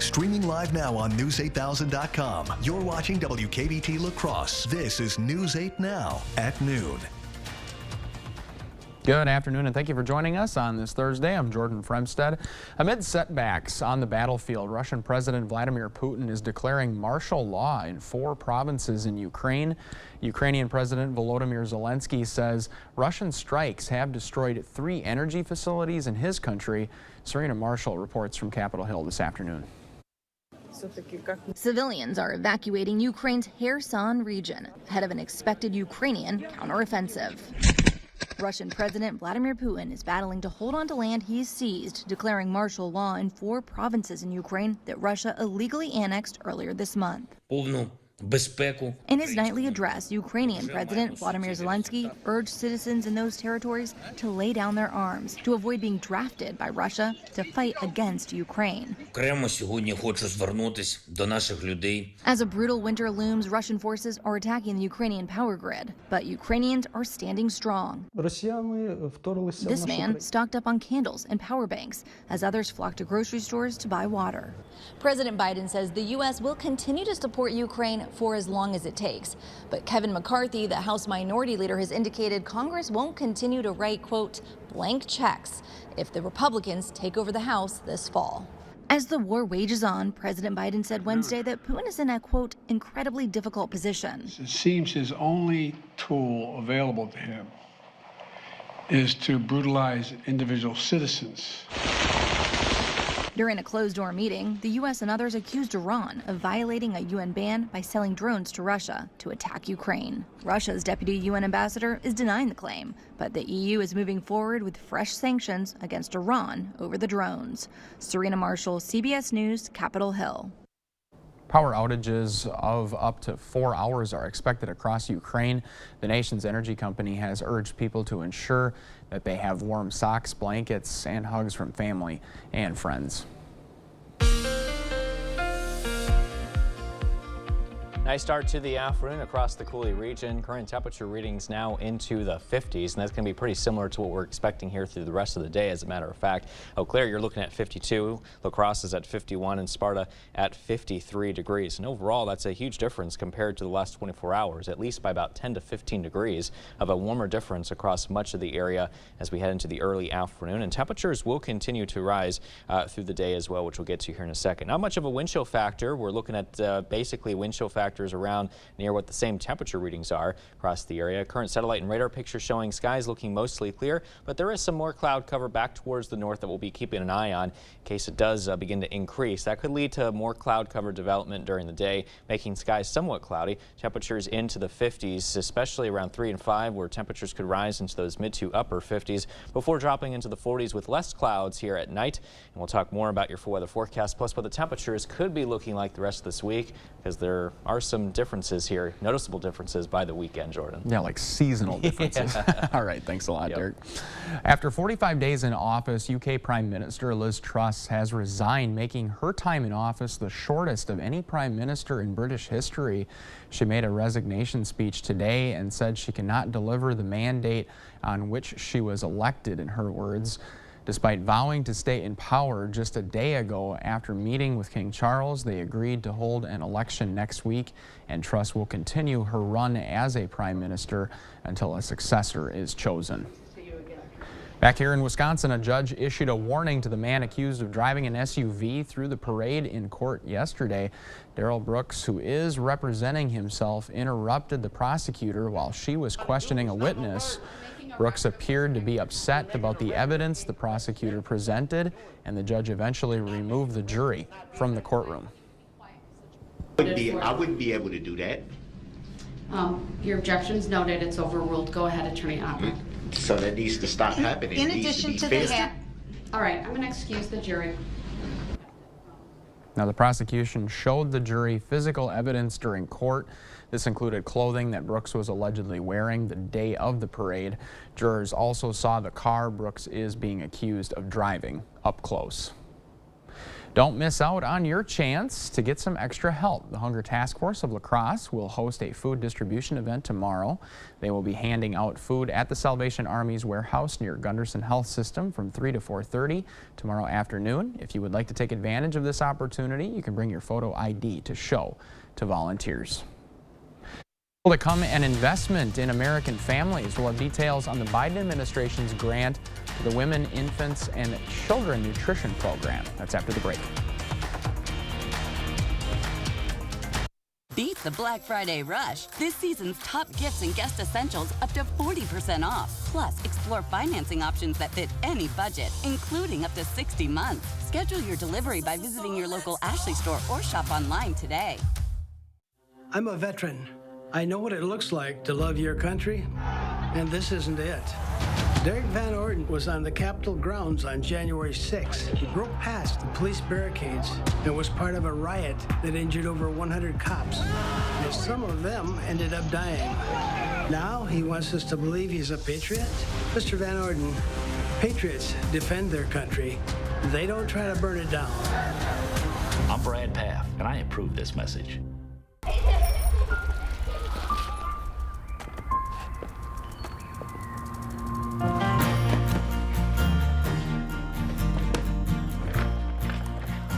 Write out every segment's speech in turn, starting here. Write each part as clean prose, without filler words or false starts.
Streaming live now on News8000.com. You're watching WKBT La Crosse. This is News 8 Now at noon. Good afternoon and thank you for joining us on this Thursday. I'm Jordan Fremstead. Amid setbacks on the battlefield, Russian President Vladimir Putin is declaring martial law in 4 provinces in Ukraine. Ukrainian President Volodymyr Zelensky says Russian strikes have destroyed 3 energy facilities in his country. Serena Marshall reports from Capitol Hill this afternoon. Civilians are evacuating Ukraine's Kherson region ahead of an expected Ukrainian counteroffensive. Russian President Vladimir Putin is battling to hold on to land he's seized, declaring martial law in 4 provinces in Ukraine that Russia illegally annexed earlier this month. In his nightly address, Ukrainian President Volodymyr Zelensky urged citizens in those territories to lay down their arms to avoid being drafted by Russia to fight against Ukraine. As a brutal winter looms, Russian forces are attacking the Ukrainian power grid, but Ukrainians are standing strong. This man stocked up on candles and power banks as others flock to grocery stores to buy water. President Biden says the U.S. will continue to support Ukraine for as long as it takes. But Kevin McCarthy, the House Minority Leader, has indicated Congress won't continue to write, quote, blank checks if the Republicans take over the House this fall. As the war wages on, President Biden said Wednesday that Putin is in a, quote, incredibly difficult position. It seems his only tool available to him is to brutalize individual citizens. During a closed-door meeting, the U.S. and others accused Iran of violating a UN ban by selling drones to Russia to attack Ukraine. Russia's deputy UN ambassador is denying the claim, but the EU is moving forward with fresh sanctions against Iran over the drones. Serena Marshall, CBS News, Capitol Hill. Power outages of up to 4 hours are expected across Ukraine. The nation's energy company has urged people to ensure that they have warm socks, blankets, and hugs from family and friends. Nice start to the afternoon across the Coulee region. Current temperature readings now into the 50s, and that's going to be pretty similar to what we're expecting here through the rest of the day, as a matter of fact. Eau Claire, you're looking at 52. La Crosse is at 51, and Sparta at 53 degrees. And overall, that's a huge difference compared to the last 24 hours, at least by about 10 to 15 degrees of a warmer difference across much of the area as we head into the early afternoon. And temperatures will continue to rise through the day as well, which we'll get to here in a second. Not much of a wind chill factor. We're looking at basically wind chill factors around near what the same temperature readings are across the area. Current satellite and radar picture showing skies looking mostly clear, but there is some more cloud cover back towards the north that we'll be keeping an eye on in case it does begin to increase. That could lead to more cloud cover development during the day, making skies somewhat cloudy. Temperatures into the 50s, especially around 3 and 5, where temperatures could rise into those mid to upper 50s before dropping into the 40s with less clouds here at night. And we'll talk more about your weather forecast, plus what the temperatures could be looking like the rest of this week, because there are some differences here, noticeable differences by the weekend, Jordan. Yeah, like seasonal differences. Yeah. All right, thanks a lot, Derek. After 45 days in office, UK Prime Minister Liz Truss has resigned, making her time in office the shortest of any prime minister in British history. She made a resignation speech today and said she cannot deliver the mandate on which she was elected, in her words. Despite vowing to stay in power just a day ago after meeting with King Charles, they agreed to hold an election next week, and Truss will continue her run as a prime minister until a successor is chosen. Back here in Wisconsin, a judge issued a warning to the man accused of driving an SUV through the parade in court yesterday. Daryl Brooks, who is representing himself, interrupted the prosecutor while she was questioning a witness. Brooks appeared to be upset about the evidence the prosecutor presented, and the judge eventually removed the jury from the courtroom. I wouldn't be able to do that. Your objection's noted. It's overruled. Go ahead, Attorney Oppen. So that needs to stop happening. In addition to that, all right, I'm going to excuse the jury. Now, the prosecution showed the jury physical evidence during court. This included clothing that Brooks was allegedly wearing the day of the parade. Jurors also saw the car Brooks is being accused of driving up close. Don't miss out on your chance to get some extra help. The Hunger Task Force of La Crosse will host a food distribution event tomorrow. They will be handing out food at the Salvation Army's warehouse near Gunderson Health System from 3 to 4:30 tomorrow afternoon. If you would like to take advantage of this opportunity, you can bring your photo ID to show to volunteers. To come an investment in American families. We'll have details on the Biden administration's grant to the Women, Infants, and Children Nutrition Program. That's after the break. Beat the Black Friday rush. This season's top gifts and guest essentials up to 40% off. Plus, explore financing options that fit any budget, including up to 60 months. Schedule your delivery by visiting your local Ashley store or shop online today. I'm a veteran. I know what it looks like to love your country, and this isn't it. Derek Van Orden was on the Capitol grounds on January 6th. He broke past the police barricades and was part of a riot that injured over 100 cops, and some of them ended up dying. Now he wants us to believe he's a patriot? Mr. Van Orden, patriots defend their country. They don't try to burn it down. I'm Brad Paff, and I approve this message.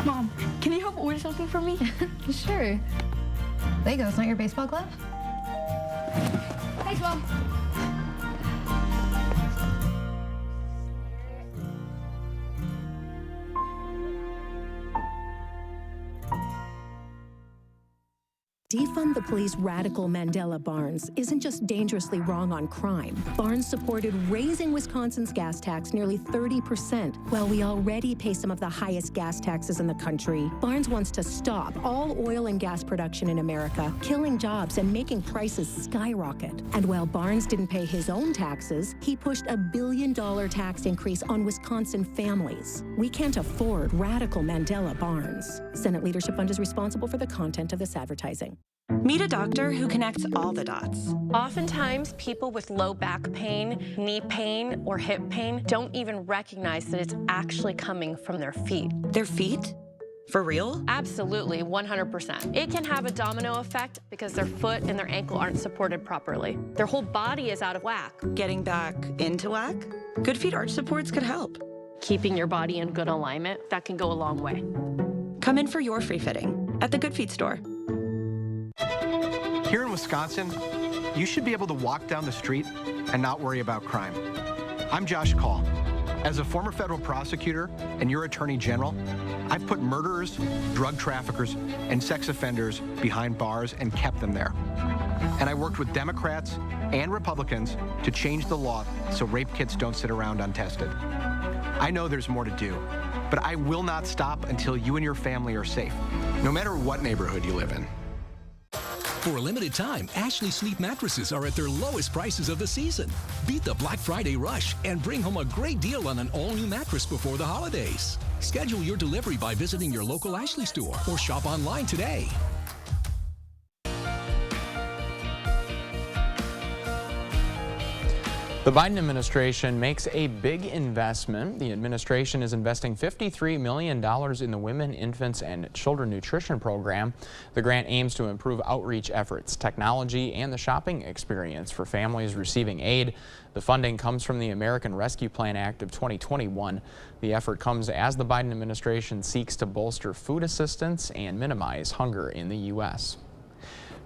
Mom, can you help order something for me? Sure. Legos, not your baseball glove? Thanks, Mom. Defund the Police radical Mandela Barnes isn't just dangerously wrong on crime. Barnes supported raising Wisconsin's gas tax nearly 30%, while we already pay some of the highest gas taxes in the country. Barnes wants to stop all oil and gas production in America, killing jobs and making prices skyrocket. And while Barnes didn't pay his own taxes, he pushed a $1 billion tax increase on Wisconsin families. We can't afford radical Mandela Barnes. Senate Leadership Fund is responsible for the content of this advertising. Meet a doctor who connects all the dots. Oftentimes, people with low back pain, knee pain, or hip pain don't even recognize that it's actually coming from their feet. Their feet? For real? Absolutely, 100%. It can have a domino effect because their foot and their ankle aren't supported properly. Their whole body is out of whack. Getting back into whack? Good Feet arch supports could help. Keeping your body in good alignment, that can go a long way. Come in for your free fitting at the Good Feet store. Here in Wisconsin, you should be able to walk down the street and not worry about crime. I'm Josh Call. As a former federal prosecutor and your attorney general, I've put murderers, drug traffickers, and sex offenders behind bars and kept them there. And I worked with Democrats and Republicans to change the law so rape kits don't sit around untested. I know there's more to do, but I will not stop until you and your family are safe, no matter what neighborhood you live in. For a limited time, Ashley Sleep mattresses are at their lowest prices of the season. Beat the Black Friday rush and bring home a great deal on an all-new mattress before the holidays. Schedule your delivery by visiting your local Ashley store or shop online today. The Biden administration makes a big investment. The administration is investing $53 million in the Women, Infants, and Children Nutrition Program. The grant aims to improve outreach efforts, technology, and the shopping experience for families receiving aid. The funding comes from the American Rescue Plan Act of 2021. The effort comes as the Biden administration seeks to bolster food assistance and minimize hunger in the U.S.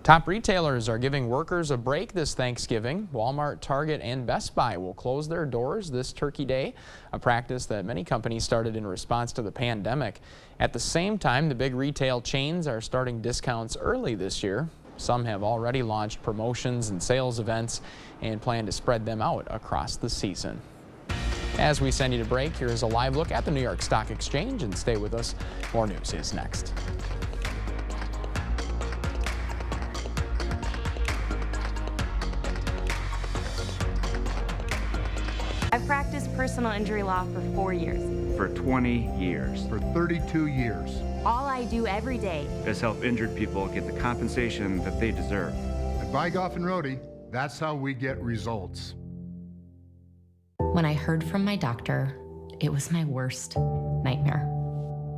Top retailers are giving workers a break this Thanksgiving. Walmart, Target, and Best Buy will close their doors this Turkey Day, a practice that many companies started in response to the pandemic. At the same time, the big retail chains are starting discounts early this year. Some have already launched promotions and sales events and plan to spread them out across the season. As we send you to break, here's a live look at the New York Stock Exchange, and stay with us. More news is next. I've practiced personal injury law for 4 years. For 20 years. For 32 years. All I do every day is help injured people get the compensation that they deserve. At Vygoff and Rohde, that's how we get results. When I heard from my doctor, it was my worst nightmare.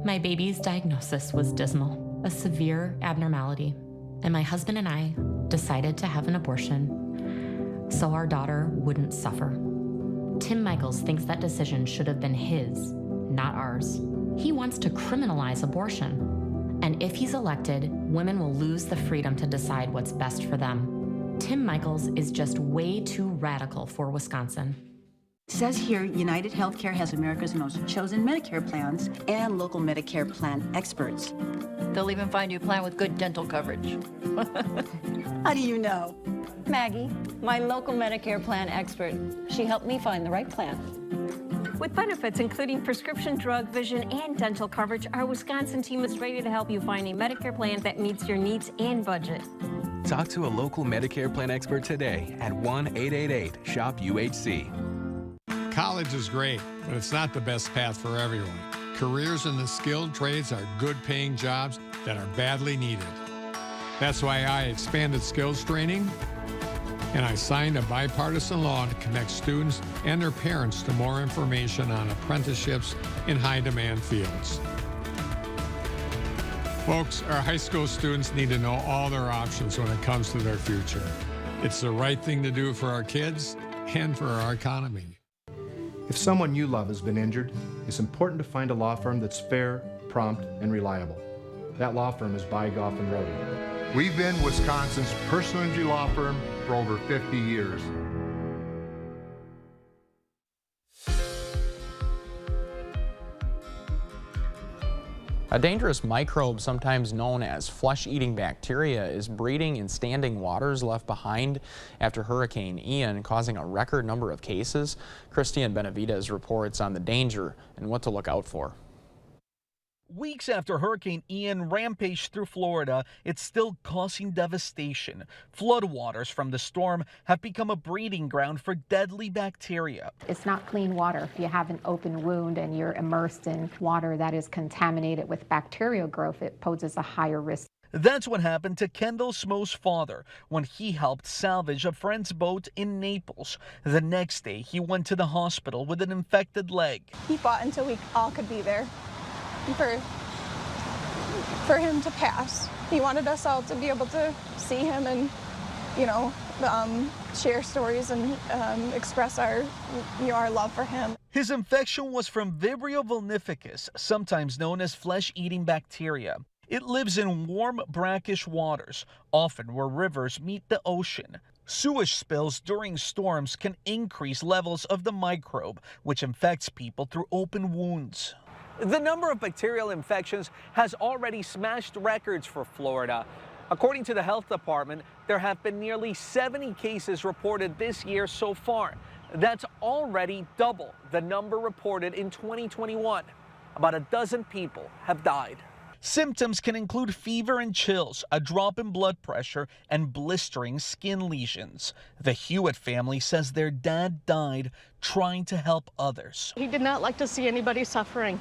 My baby's diagnosis was dismal, a severe abnormality, and my husband and I decided to have an abortion so our daughter wouldn't suffer. Tim Michaels thinks that decision should have been his, not ours. He wants to criminalize abortion. And if he's elected, women will lose the freedom to decide what's best for them. Tim Michaels is just way too radical for Wisconsin. It says here, United Healthcare has America's most chosen Medicare plans and local Medicare plan experts. They'll even find you a plan with good dental coverage. How do you know? Maggie, my local Medicare plan expert. She helped me find the right plan. With benefits including prescription drug, vision, and dental coverage, our Wisconsin team is ready to help you find a Medicare plan that meets your needs and budget. Talk to a local Medicare plan expert today at 1-888-SHOP-UHC. College is great, but it's not the best path for everyone. Careers in the skilled trades are good-paying jobs that are badly needed. That's why I expanded skills training, and I signed a bipartisan law to connect students and their parents to more information on apprenticeships in high-demand fields. Folks, our high school students need to know all their options when it comes to their future. It's the right thing to do for our kids and for our economy. If someone you love has been injured, it's important to find a law firm that's fair, prompt, and reliable. That law firm is Bygoff & Rohde. We've been Wisconsin's personal injury law firm for over 50 years. A dangerous microbe, sometimes known as flesh-eating bacteria, is breeding in standing waters left behind after Hurricane Ian, causing a record number of cases. Christian Benavides reports on the danger and what to look out for. Weeks after Hurricane Ian rampaged through Florida, it's still causing devastation. Floodwaters from the storm have become a breeding ground for deadly bacteria. It's not clean water. If you have an open wound and you're immersed in water that is contaminated with bacterial growth, it poses a higher risk. That's what happened to Kendall Smo's father when he helped salvage a friend's boat in Naples. The next day, he went to the hospital with an infected leg. He fought until we all could be there. For him to pass. He wanted us all to be able to see him and, share stories and express our love for him. His infection was from Vibrio vulnificus, sometimes known as flesh-eating bacteria. It lives in warm, brackish waters, often where rivers meet the ocean. Sewage spills during storms can increase levels of the microbe, which infects people through open wounds. The number of bacterial infections has already smashed records for Florida. According to the health department, there have been nearly 70 cases reported this year so far. That's already double the number reported in 2021. About a dozen people have died. Symptoms can include fever and chills, a drop in blood pressure, and blistering skin lesions. The Hewitt family says their dad died trying to help others. He did not like to see anybody suffering.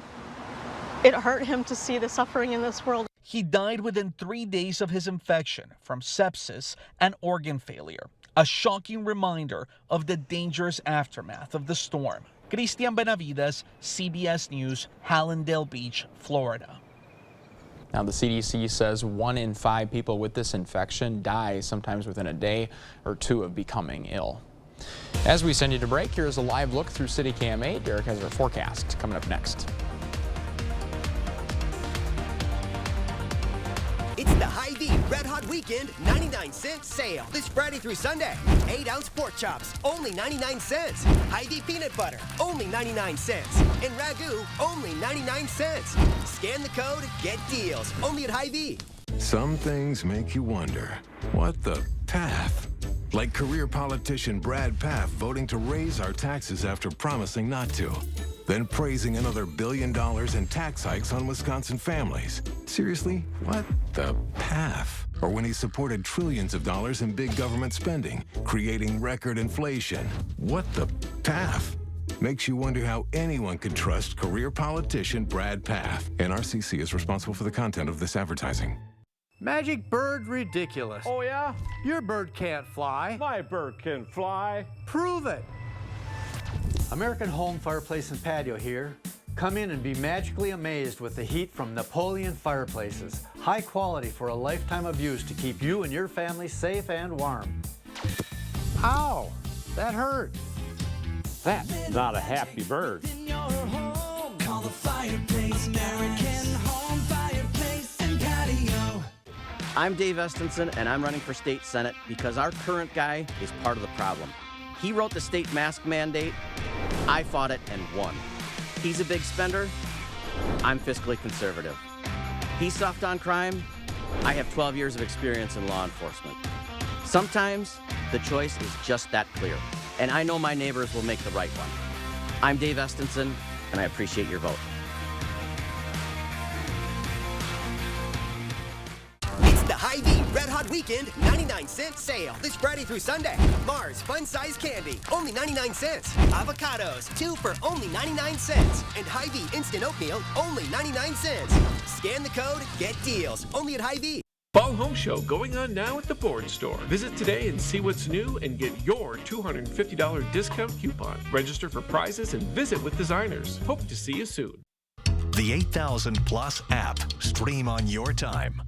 It hurt him to see the suffering in this world. He died within 3 days of his infection from sepsis and organ failure. A shocking reminder of the dangerous aftermath of the storm. Christian Benavides, CBS News, Hallandale Beach, Florida. Now, the CDC says 1 in 5 people with this infection die sometimes within a day or two of becoming ill. As we send you to break, here's a live look through City Cam 8. Derek has our forecast coming up next. It's the Hy-Vee Red Hot Weekend 99-cent sale. This Friday through Sunday. 8-ounce pork chops, only 99 cents. Hy-Vee peanut butter, only 99 cents. And Ragu, only 99 cents. Scan the code, get deals. Only at Hy-Vee. Some things make you wonder, what the path? Like career politician Brad Pfaff voting to raise our taxes after promising not to. Then praising another $1 billion in tax hikes on Wisconsin families. Seriously, what the path? Or when he supported trillions of dollars in big government spending, creating record inflation. What the path? Makes you wonder how anyone could trust career politician Brad Pfaff. NRCC is responsible for the content of this advertising. Magic bird ridiculous. Oh, yeah? Your bird can't fly. My bird can fly. Prove it. American Home Fireplace and Patio here. Come in and be magically amazed with the heat from Napoleon Fireplaces. High quality for a lifetime of use to keep you and your family safe and warm. Ow! That hurt. That's not a happy bird. Call the Fireplace, American Home Fireplace and Patio. I'm Dave Estenson, and I'm running for state senate because our current guy is part of the problem. He wrote the state mask mandate. I fought it and won. He's a big spender. I'm fiscally conservative. He's soft on crime. I have 12 years of experience in law enforcement. Sometimes the choice is just that clear, and I know my neighbors will make the right one. I'm Dave Estenson, and I appreciate your vote. It's the Hy-Vee Red Hot Weekend 99-cent sale this Friday through Sunday. Mars fun-size candy, only 99 cents. Avocados, 2 for only 99 cents. And Hy-Vee instant oatmeal, only 99 cents. Scan the code, get deals, only at Hy-Vee. Fall Home Show going on now at the Ford store. Visit today and see what's new and get your $250 discount coupon. Register for prizes and visit with designers. Hope to see you soon. The 8000 Plus app. Stream on your time.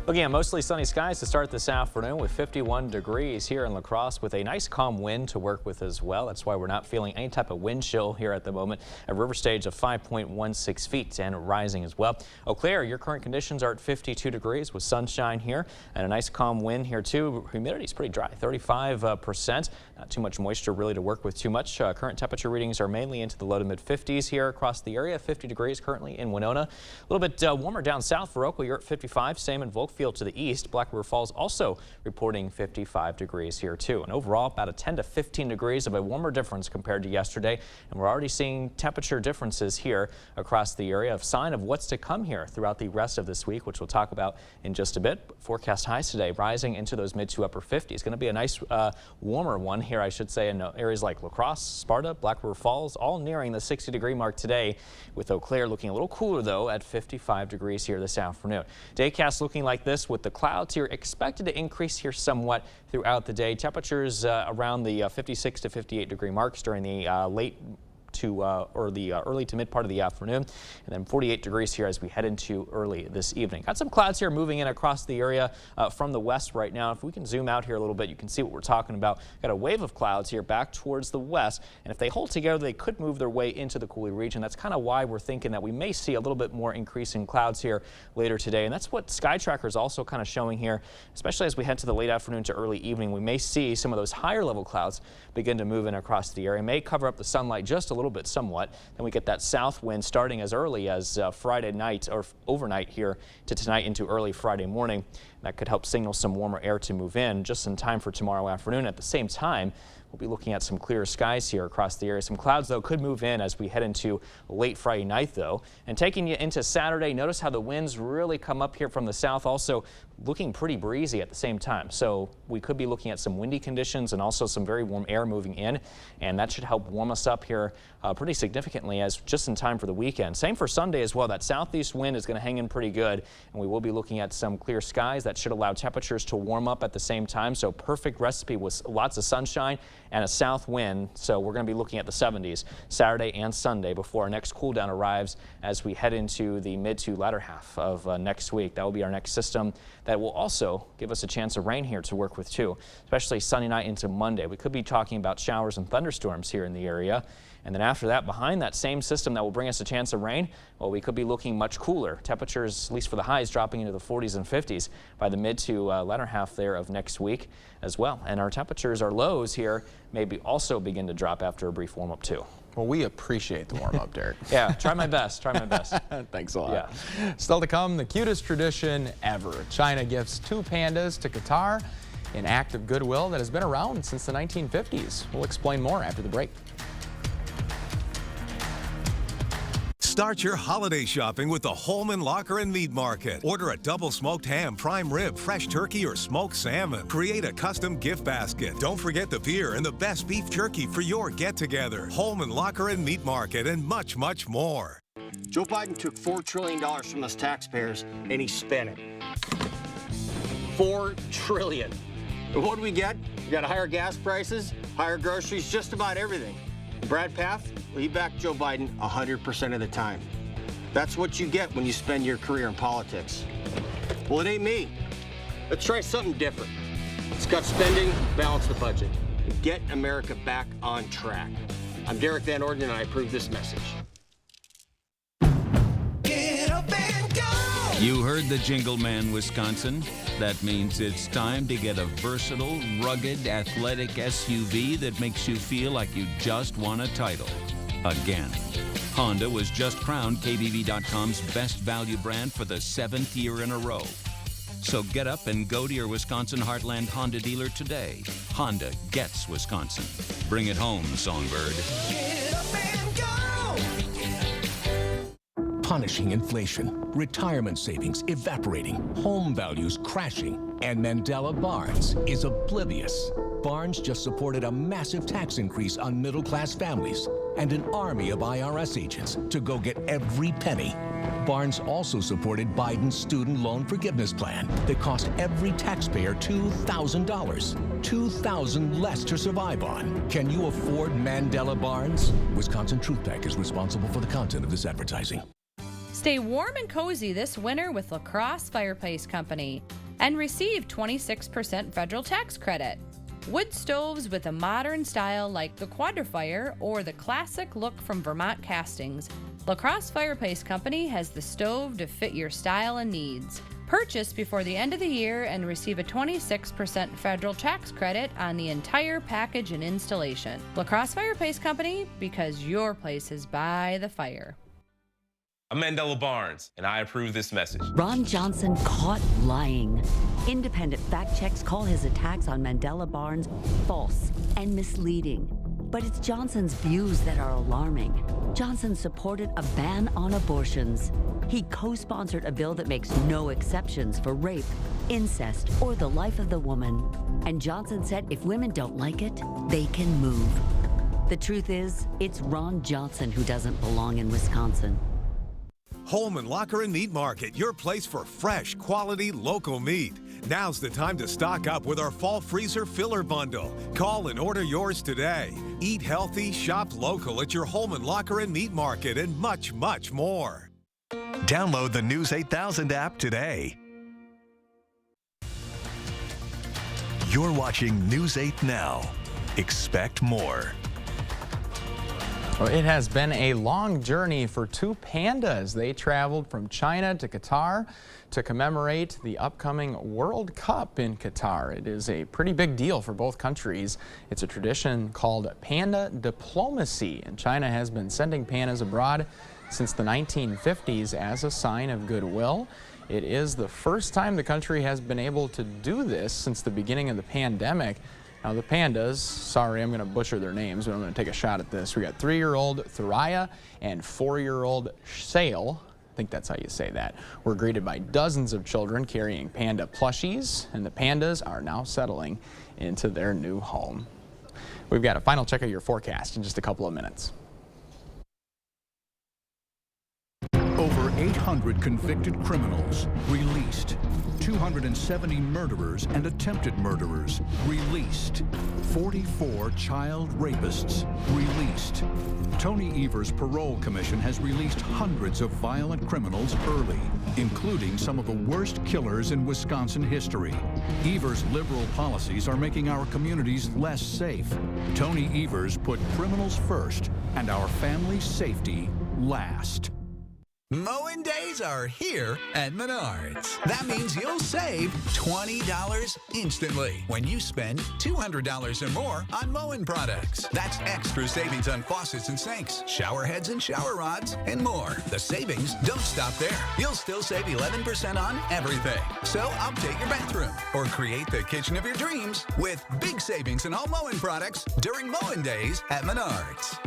Looking at mostly sunny skies to start this afternoon with 51 degrees here in La Crosse with a nice calm wind to work with as well. That's why we're not feeling any type of wind chill here at the moment. A river stage of 5.16 feet and rising as well. Eau Claire, your current conditions are at 52 degrees with sunshine here and a nice calm wind here too. Humidity is pretty dry, 35%. Not too much moisture really to work with too much. Current temperature readings are mainly into the low to mid 50s here across the area. 50 degrees currently in Winona. A little bit warmer down south for Oakville. You're at 55. Same in Volkfield to the east. Black River Falls also reporting 55 degrees here too. And overall about a 10 to 15 degrees of a warmer difference compared to yesterday. And we're already seeing temperature differences here across the area, a sign of what's to come here throughout the rest of this week, which we'll talk about in just a bit. Forecast highs today rising into those mid to upper 50s. It's going to be a nice warmer one here, I should say, in areas like La Crosse, Sparta, Black River Falls, all nearing the 60-degree mark today, with Eau Claire looking a little cooler though at 55 degrees here this afternoon. Daycast looking like this with the clouds here expected to increase here somewhat throughout the day. Temperatures around the 56 to 58 degree marks during the early to mid part of the afternoon, and then 48 degrees here as we head into early this evening. Got some clouds here moving in across the area from the west right now. If we can zoom out here a little bit, you can see what we're talking about. Got a wave of clouds here back towards the west, and if they hold together, they could move their way into the Coulee region. That's kind of why we're thinking that we may see a little bit more increase in clouds here later today, and that's what Sky Tracker is also kind of showing here, especially as we head to the late afternoon to early evening. We may see some of those higher level clouds begin to move in across the area. May cover up the sunlight just a little bit somewhat. Then we get that south wind starting as early as Friday night or overnight here to tonight into early Friday morning. That could help signal some warmer air to move in just in time for tomorrow afternoon. At the same time, we'll be looking at some clearer skies here across the area. Some clouds, though, could move in as we head into late Friday night, though. And taking you into Saturday, notice how the winds really come up here from the south, also looking pretty breezy at the same time. So we could be looking at some windy conditions and also some very warm air moving in, and that should help warm us up here pretty significantly as just in time for the weekend. Same for Sunday as well. That southeast wind is going to hang in pretty good, and we will be looking at some clear skies that should allow temperatures to warm up at the same time. So perfect recipe with lots of sunshine and a south wind. So we're going to be looking at the 70s Saturday and Sunday before our next cool down arrives as we head into the mid to latter half of next week. That will be our next system that will also give us a chance of rain here to work with too, especially Sunday night into Monday. We could be talking about showers and thunderstorms here in the area. And then after that, behind that same system that will bring us a chance of rain, well, we could be looking much cooler. Temperatures, at least for the highs, dropping into the 40s and 50s by the mid to latter half there of next week as well. And our temperatures, our lows here, maybe also begin to drop after a brief warm up too. Well, we appreciate the warm-up, Derek. Yeah, try my best. Try my best. Thanks a lot. Yeah. Still to come, the cutest tradition ever. China gifts 2 pandas to Qatar, an act of goodwill that has been around since the 1950s. We'll explain more after the break. Start your holiday shopping with the Holman Locker and Meat Market. Order a double smoked ham, prime rib, fresh turkey, or smoked salmon. Create a custom gift basket. Don't forget the beer and the best beef jerky for your get-together. Holman Locker and Meat Market and much, much more. Joe Biden took $4 trillion from us taxpayers and he spent it. $4 trillion. And what do we get? We got higher gas prices, higher groceries, just about everything. Brad Paff, well, he backed Joe Biden 100% of the time. That's what you get when you spend your career in politics. Well, it ain't me. Let's try something different. Let's cut spending, balance the budget, and get America back on track. I'm Derek Van Orden, and I approve this message. Get up and go! You heard the Jingle Man, Wisconsin. That means it's time to get a versatile, rugged, athletic SUV that makes you feel like you just won a title. Again. Honda was just crowned KBB.com's best value brand for the 7th year in a row. So get up and go to your Wisconsin Heartland Honda dealer today. Honda gets Wisconsin. Bring it home, Songbird. Get up and go! Punishing inflation, retirement savings evaporating, home values crashing, and Mandela Barnes is oblivious. Barnes just supported a massive tax increase on middle-class families and an army of IRS agents to go get every penny. Barnes also supported Biden's student loan forgiveness plan that cost every taxpayer $2,000. $2,000 less to survive on. Can you afford Mandela Barnes? Wisconsin Truth Pack is responsible for the content of this advertising. Stay warm and cozy this winter with La Crosse Fireplace Company and receive 26% federal tax credit. Wood stoves with a modern style like the Quadrifire or the classic look from Vermont Castings. La Crosse Fireplace Company has the stove to fit your style and needs. Purchase before the end of the year and receive a 26% federal tax credit on the entire package and installation. La Crosse Fireplace Company, because your place is by the fire. I'm Mandela Barnes, and I approve this message. Ron Johnson caught lying. Independent fact checks call his attacks on Mandela Barnes false and misleading. But it's Johnson's views that are alarming. Johnson supported a ban on abortions. He co-sponsored a bill that makes no exceptions for rape, incest, or the life of the woman. And Johnson said if women don't like it, they can move. The truth is, it's Ron Johnson who doesn't belong in Wisconsin. Holman Locker and Meat Market, your place for fresh, quality, local meat. Now's the time to stock up with our fall freezer filler bundle. Call and order yours today. Eat healthy, shop local at your Holman Locker and Meat Market, and much, much more. Download the News 8000 app today. You're watching News 8 Now. Expect more. Well, it has been a long journey for two pandas. They traveled from China to Qatar to commemorate the upcoming World Cup in Qatar. It is a pretty big deal for both countries. It's a tradition called panda diplomacy, and China has been sending pandas abroad since the 1950s as a sign of goodwill. It is the first time the country has been able to do this since the beginning of the pandemic. Now the pandas, sorry I'm going to butcher their names, but I'm going to take a shot at this. We got 3-year-old Thuraya and 4-year-old Sail. I think that's how you say that. We're greeted by dozens of children carrying panda plushies, and the pandas are now settling into their new home. We've got a final check of your forecast in just a couple of minutes. Over 800 convicted criminals released. 270 murderers and attempted murderers released. 44 child rapists released. Tony Evers' parole commission has released hundreds of violent criminals early, including some of the worst killers in Wisconsin history. Evers' liberal policies are making our communities less safe. Tony Evers put criminals first and our family's safety last. Mowing days are here at Menards. That means you'll save $20 instantly when you spend $200 or more on mowing products. That's extra savings on faucets and sinks, shower heads and shower rods, and more. The savings don't stop there. You'll still save 11% on everything. So update your bathroom or create the kitchen of your dreams with big savings in all mowing products during mowing days at Menards.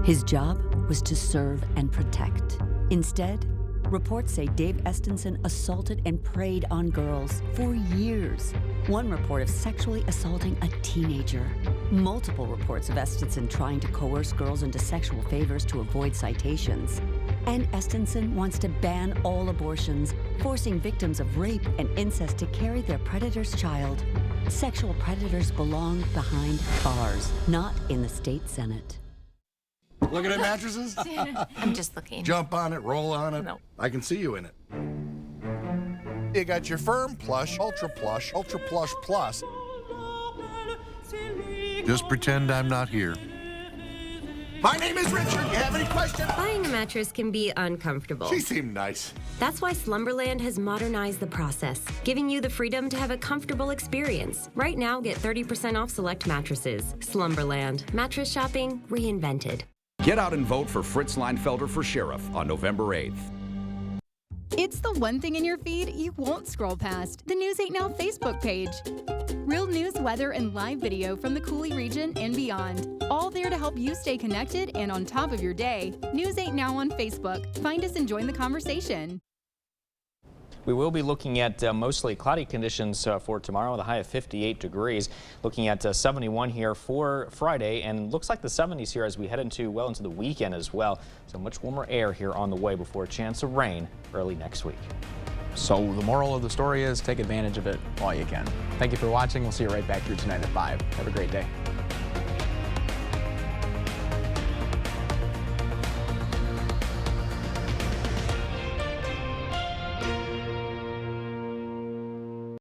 His job was to serve and protect. Instead, reports say Dave Estenson assaulted and preyed on girls for years. One report of sexually assaulting a teenager. Multiple reports of Estenson trying to coerce girls into sexual favors to avoid citations. And Estenson wants to ban all abortions, forcing victims of rape and incest to carry their predator's child. Sexual predators belong behind bars, not in the state Senate. Looking at mattresses? I'm just looking. Jump on it, roll on it. No. I can see you in it. You got your Firm Plush, Ultra Plush Plus. Just pretend I'm not here. My name is Richard. You have any questions? Buying a mattress can be uncomfortable. She seemed nice. That's why Slumberland has modernized the process, giving you the freedom to have a comfortable experience. Right now, get 30% off select mattresses. Slumberland. Mattress shopping reinvented. Get out and vote for Fritz Leinfelder for sheriff on November 8th. It's the one thing in your feed you won't scroll past, the News 8 Now Facebook page. Real news, weather, and live video from the Cooley region and beyond. All there to help you stay connected and on top of your day. News 8 Now on Facebook. Find us and join the conversation. We will be looking at mostly cloudy conditions for tomorrow with a high of 58 degrees. Looking at 71 here for Friday, and looks like the 70s here as we head into the weekend as well. So much warmer air here on the way before a chance of rain early next week. So the moral of the story is take advantage of it while you can. Thank you for watching. We'll see you right back here tonight at 5. Have a great day.